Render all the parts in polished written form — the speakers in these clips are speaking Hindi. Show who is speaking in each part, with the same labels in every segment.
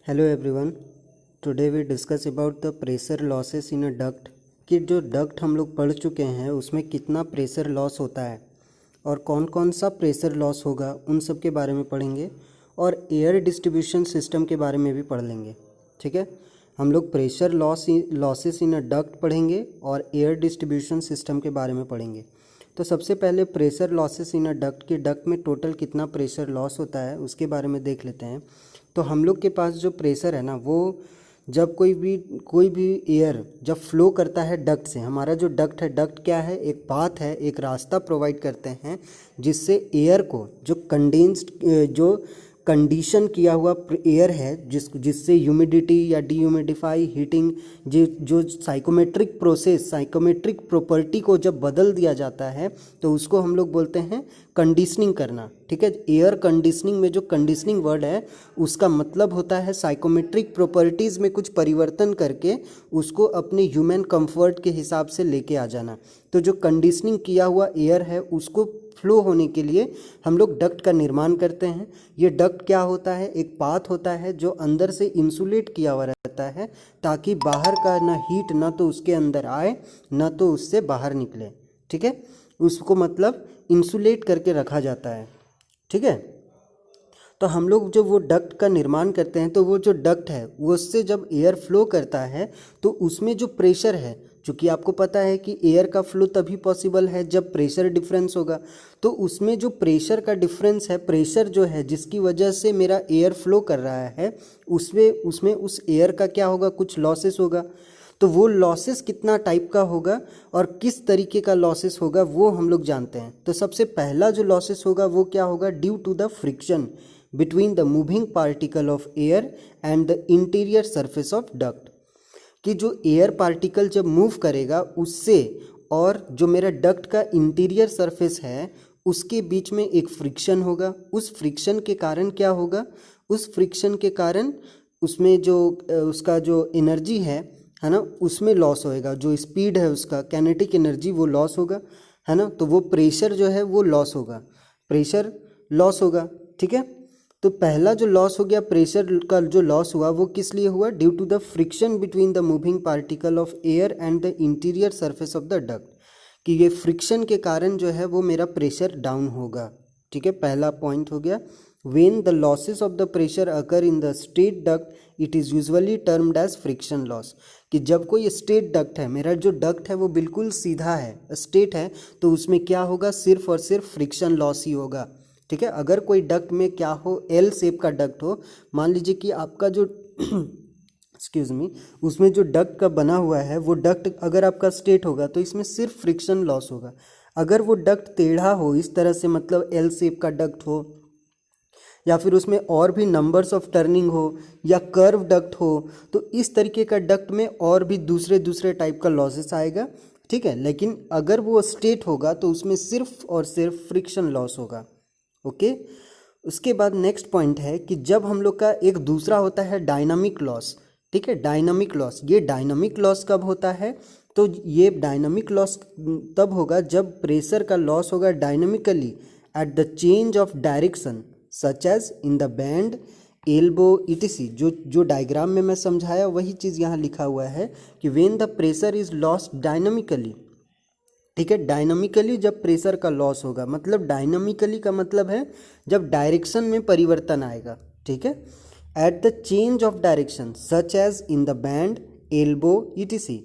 Speaker 1: Hello everyone. Today we discuss about the pressure losses in a duct कि जो डक्ट हम लोग पढ़ चुके हैं उसमें कितना प्रेशर लॉस होता है और कौन कौन सा प्रेशर लॉस होगा उन सब के बारे में पढ़ेंगे और एयर डिस्ट्रीब्यूशन सिस्टम के बारे में भी पढ़ लेंगे। ठीक है, हम लोग pressure losses in a duct पढ़ेंगे और एयर डिस्ट्रीब्यूशन सिस्टम के बारे में पढ़ेंगे। तो सबसे पहले pressure losses in a duct कि डक्ट में टोटल कितना प्रेशर लॉस होता है उसके बारे में देख लेते हैं। तो हम लोग के पास जो प्रेशर है ना, वो जब कोई भी एयर जब फ्लो करता है डक्ट से, हमारा जो डक्ट है, डक्ट क्या है, एक पाथ है, एक रास्ता प्रोवाइड करते हैं जिससे एयर को जो कंडीशन किया हुआ एयर है जिससे ह्यूमिडिटी या डीह्यूमिडिफाई हीटिंग जो साइकोमेट्रिक प्रॉपर्टी को जब बदल दिया जाता है तो उसको हम लोग बोलते हैं कंडीशनिंग करना। ठीक है, एयर कंडीशनिंग में जो कंडीशनिंग वर्ड है उसका मतलब होता है साइकोमेट्रिक प्रॉपर्टीज़ में कुछ परिवर्तन करके उसको अपने ह्यूमन कंफर्ट के हिसाब से लेके आ जाना। तो जो कंडीशनिंग किया हुआ एयर है उसको फ्लो होने के लिए हम लोग डक्ट का निर्माण करते हैं। ये डक्ट क्या होता है, एक पाथ होता है जो अंदर से इंसुलेट किया हुआ रहता है ताकि बाहर का ना हीट ना तो उसके अंदर आए ना तो उससे बाहर निकले। ठीक है, उसको मतलब इंसुलेट करके रखा जाता है। ठीक है, तो हम लोग जब वो डक्ट का निर्माण करते हैं तो वो जो डक्ट है वो उससे जब एयर फ्लो करता है तो उसमें जो प्रेशर है, चूँकि आपको पता है कि एयर का फ्लो तभी पॉसिबल है जब प्रेशर डिफरेंस होगा, तो उसमें जो प्रेशर का डिफरेंस है, प्रेशर जो है जिसकी वजह से मेरा एयर फ्लो कर रहा है उसमें उस एयर का क्या होगा, कुछ लॉसेस होगा। तो वो लॉसेस कितना टाइप का होगा और किस तरीके का लॉसेस होगा वो हम लोग जानते हैं। तो सबसे पहला जो लॉसेस होगा वो क्या होगा, due to the friction between the moving particle of air and the interior surface of duct. कि जो एयर पार्टिकल जब मूव करेगा उससे और जो मेरा डक्ट का इंटीरियर सरफेस है उसके बीच में एक फ्रिक्शन होगा। उस फ्रिक्शन के कारण क्या होगा, उस फ्रिक्शन के कारण उसमें जो उसका जो एनर्जी है ना, उसमें लॉस होएगा। जो स्पीड है उसका कैनेटिक एनर्जी वो लॉस होगा, है ना। तो वो प्रेशर जो है वो लॉस होगा, प्रेशर लॉस होगा। ठीक है, तो पहला जो लॉस हो गया, प्रेशर का जो लॉस हुआ वो किस लिए हुआ, due to the friction between the moving particle of air and the interior surface of the duct. कि ये फ्रिक्शन के कारण जो है वो मेरा प्रेशर डाउन होगा। ठीक है, पहला पॉइंट हो गया। When the losses of the pressure occur in the straight duct it is usually termed as friction loss. कि जब कोई स्ट्रेट डक्ट है, मेरा जो डक्ट है वो बिल्कुल सीधा है, स्ट्रेट है, तो उसमें क्या होगा, सिर्फ और सिर्फ फ्रिक्शन लॉस ही होगा। ठीक है, अगर कोई डक्ट में क्या हो, एल शेप का डक्ट हो, मान लीजिए कि आपका जो एक्सक्यूज़ मी, उसमें जो डक्ट का बना हुआ है वो डक्ट अगर आपका स्ट्रेट होगा तो इसमें सिर्फ फ्रिक्शन लॉस होगा। अगर वो डक्ट टेढ़ा हो इस तरह से, मतलब एल शेप का डक्ट हो, या फिर उसमें और भी नंबर्स ऑफ टर्निंग हो या कर्व डक्ट हो, तो इस तरीके का डक्ट में और भी दूसरे दूसरे टाइप का लॉसेस आएगा। ठीक है, लेकिन अगर वो स्ट्रेट होगा तो उसमें सिर्फ और सिर्फ फ्रिक्शन लॉस होगा। ओके, उसके बाद नेक्स्ट पॉइंट है कि जब हम लोग का एक दूसरा होता है डायनामिक लॉस। ठीक है, डायनामिक लॉस, ये डायनामिक लॉस कब होता है, तो ये डायनामिक लॉस तब होगा जब प्रेशर का लॉस होगा dynamically at the change of direction such as in the bend, elbow etc. जो डायग्राम में मैं समझाया वही चीज़ यहाँ लिखा हुआ है कि when the pressure is lost dynamically. ठीक है, डायनामिकली जब प्रेशर का लॉस होगा, मतलब डायनामिकली का मतलब है जब डायरेक्शन में परिवर्तन आएगा। ठीक है, at the change of direction such as in the bend, elbow etc.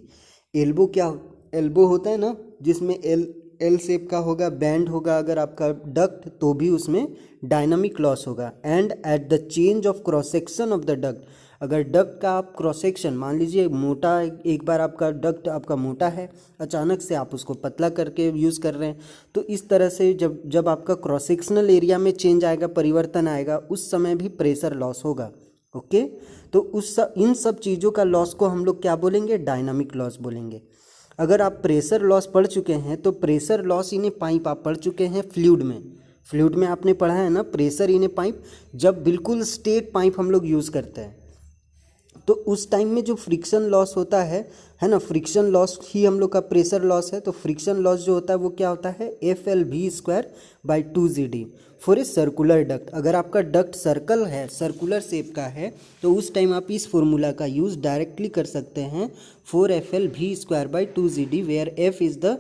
Speaker 1: Elbow क्या, एल्बो होता है ना जिसमें एल शेप का होगा, बैंड होगा अगर आपका डक्ट, तो भी उसमें डायनामिक लॉस होगा। And eight the change of cross section of the duct, अगर डक्ट का आप क्रॉस सेक्शन, मान लीजिए मोटा, एक बार आपका डक्ट आपका मोटा है, अचानक से आप उसको पतला करके यूज़ कर रहे हैं, तो इस तरह से जब जब आपका क्रॉस सेक्शनल एरिया में चेंज आएगा, परिवर्तन आएगा, उस समय भी प्रेशर लॉस होगा। ओके, तो इन सब चीज़ों का लॉस को हम लोग क्या बोलेंगे, डायनामिक लॉस बोलेंगे। अगर आप प्रेशर लॉस पढ़ चुके हैं तो pressure loss in A pipe आप पढ़ चुके हैं फ्लूइड में। फ्लूइड में आपने पढ़ा है ना, प्रेशर इन ए पाइप, जब बिल्कुल स्ट्रेट पाइप हम लोग यूज़ करते हैं तो उस टाइम में जो फ्रिक्शन लॉस होता है ना, फ्रिक्शन लॉस ही हम लोग का प्रेशर लॉस है। तो फ्रिक्शन लॉस जो होता है वो क्या होता है, FL_V² for a circular duct. अगर आपका डक्ट सर्कल है, सर्कुलर शेप का है, तो उस टाइम आप इस फॉर्मूला का यूज़ डायरेक्टली कर सकते हैं, 4FL_V²/2ZD, where F is the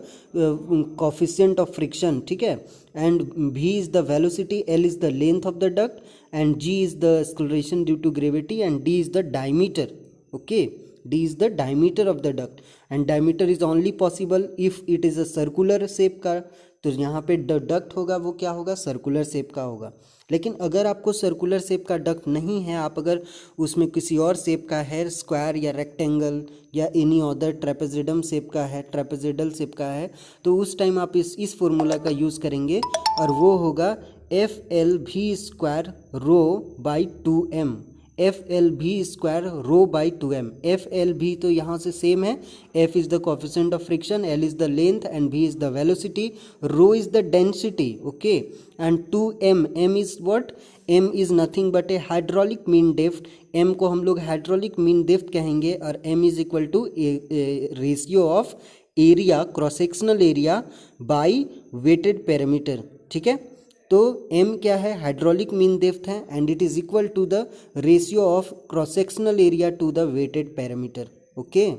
Speaker 1: coefficient of friction, ठीक है, and V is the velocity, L is the length of the duct, and G is the acceleration due to gravity, and D is the diameter. Okay, D is the diameter of the duct, and diameter is only possible if it is a circular shape का। तो यहाँ पे डक्ट होगा वो क्या होगा, सर्कुलर शेप का होगा। लेकिन अगर आपको सर्कुलर शेप का डक्ट नहीं है, आप अगर उसमें किसी और शेप का है, स्क्वायर या रेक्टेंगल या एनी अदर ट्रेपेजिडम शेप का है, ट्रेपेजिडल शेप का है, तो उस टाइम आप इस फॉर्मूला का यूज़ करेंगे और वो होगा FL_V²/2m, FL_V²/2m। FL_V तो यहाँ से सेम है, F is the coefficient of friction, L is the length, and V is the velocity, rho is the density, okay, and 2m, m is what, m is nothing but a hydraulic mean depth. m को हम लोग हाइड्रोलिक मीन डेप्थ कहेंगे, और m is equal to ratio of area, cross sectional area by wetted parameter, ठीक है। तो m क्या है, हाइड्रोलिक मीन डेप्थ है, and it is equal to the ratio of cross sectional area to the wetted parameter, okay.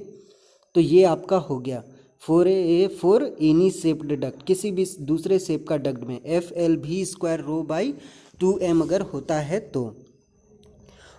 Speaker 1: तो ये आपका हो गया फॉर एनी शेप्ड डक्ट, किसी भी दूसरे शेप का डक्ट में FL_V²/2m अगर होता है तो।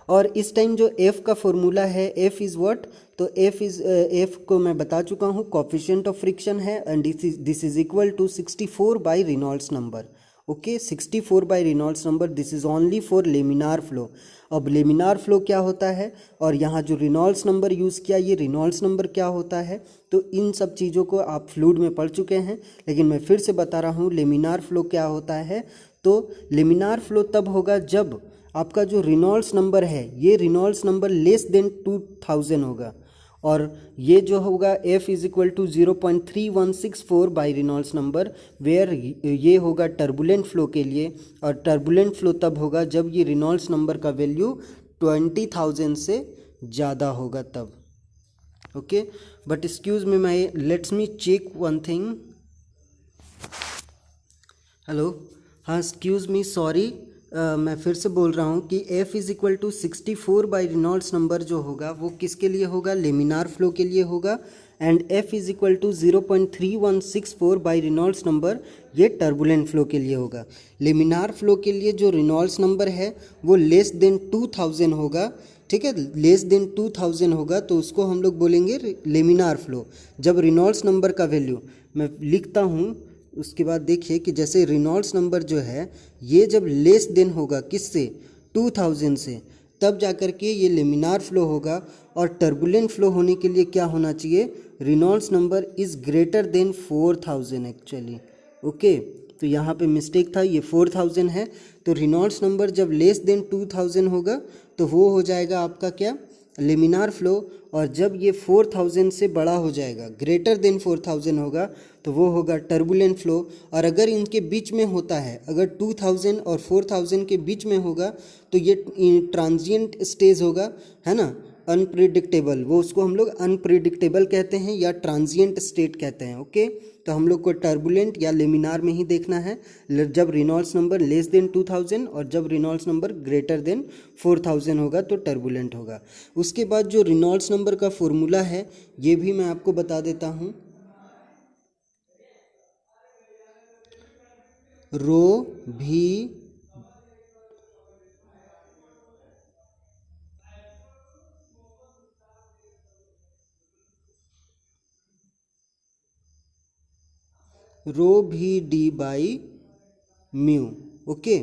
Speaker 1: और इस टाइम जो F का फॉर्मूला है, F इज़ व्हाट, तो F को मैं बता चुका हूँ, कोफिशिएंट ऑफ फ्रिक्शन है, and this is equal to 64 by Reynolds number, okay, 64 by Reynolds number. This is only for laminar flow. अब लेमिनार फ्लो क्या होता है, और यहाँ जो रेनॉल्ड्स नंबर यूज़ किया, ये रेनॉल्ड्स नंबर क्या होता है, तो इन सब चीज़ों को आप फ्लूइड में पढ़ चुके हैं, लेकिन मैं फिर से बता रहा हूँ लेमिनार फ्लो क्या होता है। तो लेमिनार फ्लो तब होगा जब आपका जो रेनॉल्ड्स नंबर है, ये रेनॉल्ड्स नंबर लेस देन 2000 होगा, और ये जो होगा F is equal to 0.3164 by Reynolds number, where ये होगा टर्बुलेंट फ्लो के लिए, और टर्बुलेंट फ्लो तब होगा जब ये रेनॉल्ड्स नंबर का वैल्यू 20,000 से ज़्यादा होगा तब, okay. But excuse me, my let's me check one thing. Hello, हाँ, एक्सक्यूज़ मी, सॉरी, मैं फिर से बोल रहा हूँ कि F is equal to 64 by Reynolds number जो होगा वो किसके लिए होगा, लेमिनार फ्लो के लिए होगा, and F is equal to 0.3164 by Reynolds number ये टर्बुलेंट फ्लो के लिए होगा। लेमिनार फ्लो के लिए जो रेनॉल्ड्स नंबर है वो लेस देन 2000 होगा, ठीक है, लेस देन 2000 होगा, तो उसको हम लोग बोलेंगे लेमिनार फ्लो। जब रेनॉल्ड्स नंबर का वैल्यू मैं लिखता हूँ, उसके बाद देखिए कि जैसे रेनॉल्ड्स नंबर जो है ये जब लेस देन होगा किससे, 2000 से, तब जाकर के ये लेमिनार फ्लो होगा। और टर्बुलेंट फ्लो होने के लिए क्या होना चाहिए, Reynolds number is greater than 4000 actually, okay. तो यहाँ पे मिस्टेक था, ये 4000 है, तो रेनॉल्ड्स नंबर जब लेस देन 2000 होगा तो वो हो जाएगा आपका क्या, लेमिनार फ्लो। और जब ये 4000 से बड़ा हो जाएगा, ग्रेटर देन 4000 होगा, तो वो होगा टर्बुलेंट फ्लो। और अगर इनके बीच में होता है, अगर 2000 और 4000 के बीच में होगा, तो ये ट्रांजिएंट स्टेज होगा, है ना, अनप्रिडिक्टेबल, वो उसको हम लोग अनप्रिडिक्टेबल कहते हैं या ट्रांजिएंट स्टेट कहते हैं, ओके। तो हम लोग को टर्बुलेंट या लेमिनार में ही देखना है, जब रेनॉल्ड्स नंबर लेस देन 2000 और जब रेनॉल्ड्स नंबर ग्रेटर देन 4000 होगा तो टर्बुलेंट होगा। उसके बाद जो रेनॉल्ड्स नंबर का फॉर्मूला है ये भी मैं आपको बता देता हूँ, रो भी डी बाई म्यू, ओके,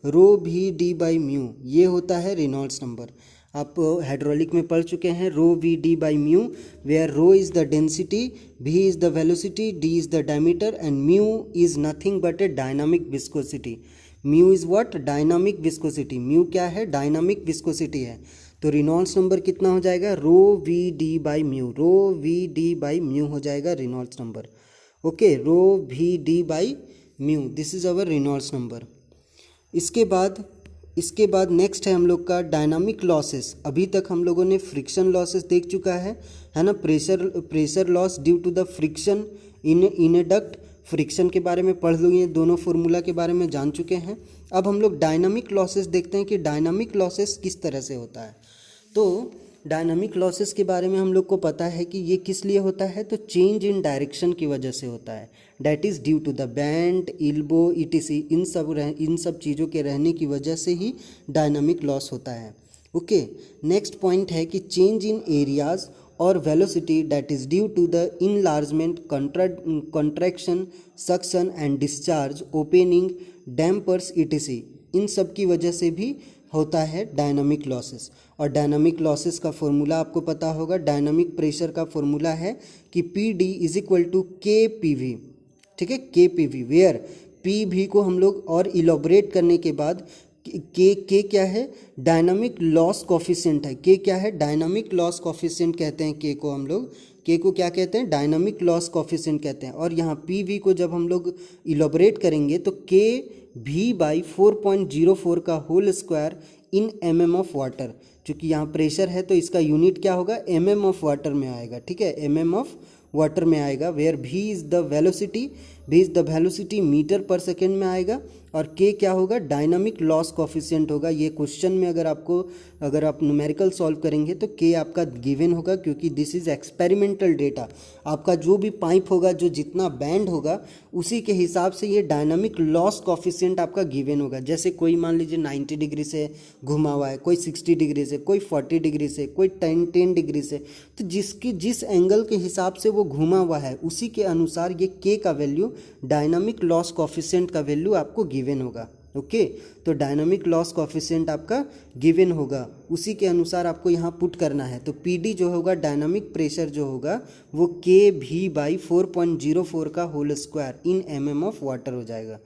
Speaker 1: रो भी डी बाई म्यू, ये होता है रेनॉल्ड्स नंबर। आप हाइड्रोलिक में पढ़ चुके हैं, rho V D by mu, where rho is the density, V is the velocity, D is the diameter, and mu is nothing but a dynamic viscosity. Mu is what, dynamic viscosity. Mu क्या है, डायनामिक विस्कोसिटी है। तो रेनॉल्ड्स नंबर कितना हो जाएगा, rho V D by mu, rho V D by mu हो जाएगा Reynolds number, okay, rho V D by mu, this is our Reynolds number. इसके बाद इसके बाद नेक्स्ट है हम लोग का डायनामिक लॉसेस। अभी तक हम लोगों ने फ्रिक्शन लॉसेस देख चुका है ना, pressure loss due to the friction in a duct, friction के बारे में पढ़ लिए, दोनों फार्मूला के बारे में जान चुके हैं। अब हम लोग डायनामिक लॉसेस देखते हैं कि डायनामिक लॉसेस किस तरह से होता है। तो डायनामिक लॉसेस के बारे में हम लोग को पता है कि ये किस लिए होता है, तो चेंज इन डायरेक्शन की वजह से होता है, that is due to the bend, elbow, ETC, इन सब चीज़ों के रहने की वजह से ही डायनामिक लॉस होता है। ओके, नेक्स्ट पॉइंट है कि चेंज इन एरियाज और velocity that is due to the enlargement, contraction, suction and discharge, opening, dampers, ETC, इन सब की वजह से भी होता है डायनामिक लॉसेस। और डायनामिक लॉसेस का फॉर्मूला आपको पता होगा, डायनामिक प्रेशर का फॉर्मूला है कि P D is equal to K P V, ठीक है, K P V, where P V को हम लोग और इलोबरेट करने के बाद के क्या है, डायनामिक लॉस कोफिशिएंट है। के क्या है, डायनामिक लॉस कोफिशिएंट कहते हैं के को हम लोग, के को क्या कहते हैं, डायनामिक लॉस कोफिशिएंट कहते हैं। और यहाँ पी वी को जब हम लोग इलोबरेट करेंगे तो के भी बाई 4.04 का whole square in mm of water, चूँकि यहाँ प्रेशर है तो इसका यूनिट क्या होगा, mm ऑफ वाटर में आएगा, ठीक है, mm ऑफ वाटर में आएगा, वेयर भी इज़ द वेलोसिटी, भी इज़ द वेलोसिटी मीटर पर सेकेंड में आएगा। और के क्या होगा, डायनामिक लॉस कोफिशिएंट होगा। ये क्वेश्चन में अगर आप न्यूमेरिकल सॉल्व करेंगे तो के आपका गिवन होगा, क्योंकि दिस इज़ एक्सपेरिमेंटल डेटा। आपका जो भी पाइप होगा, जो जितना बैंड होगा, उसी के हिसाब से ये डायनामिक लॉस कोफिशिएंट आपका गिवन होगा। जैसे कोई मान लीजिए 90 डिग्री से घुमा हुआ है, कोई 60 डिग्री से, कोई 40 डिग्री से, कोई 10 डिग्री से, तो जिस एंगल के हिसाब से वो घुमा हुआ है उसी के अनुसार ये के का वैल्यू, डायनामिक लॉस कोफिशिएंट का वैल्यू आपको गिवन होगा। ओके, तो डायनामिक लॉस कोफिशिएंट आपका गिवन होगा, उसी के अनुसार आपको यहाँ पुट करना है। तो पीडी जो होगा, डायनामिक प्रेशर जो होगा, वो के भी बाई 4.04 का whole square in mm of water हो जाएगा।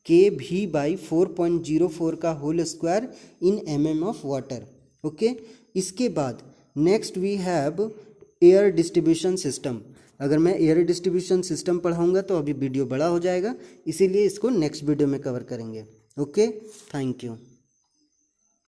Speaker 1: के भी बाई 4.04 का whole square in mm of water. Okay, इसके बाद next we have air distribution system. अगर मैं एयर डिस्ट्रीब्यूशन सिस्टम पढ़ाऊंगा तो अभी वीडियो बड़ा हो जाएगा, इसीलिए इसको नेक्स्ट वीडियो में कवर करेंगे। Okay, thank you.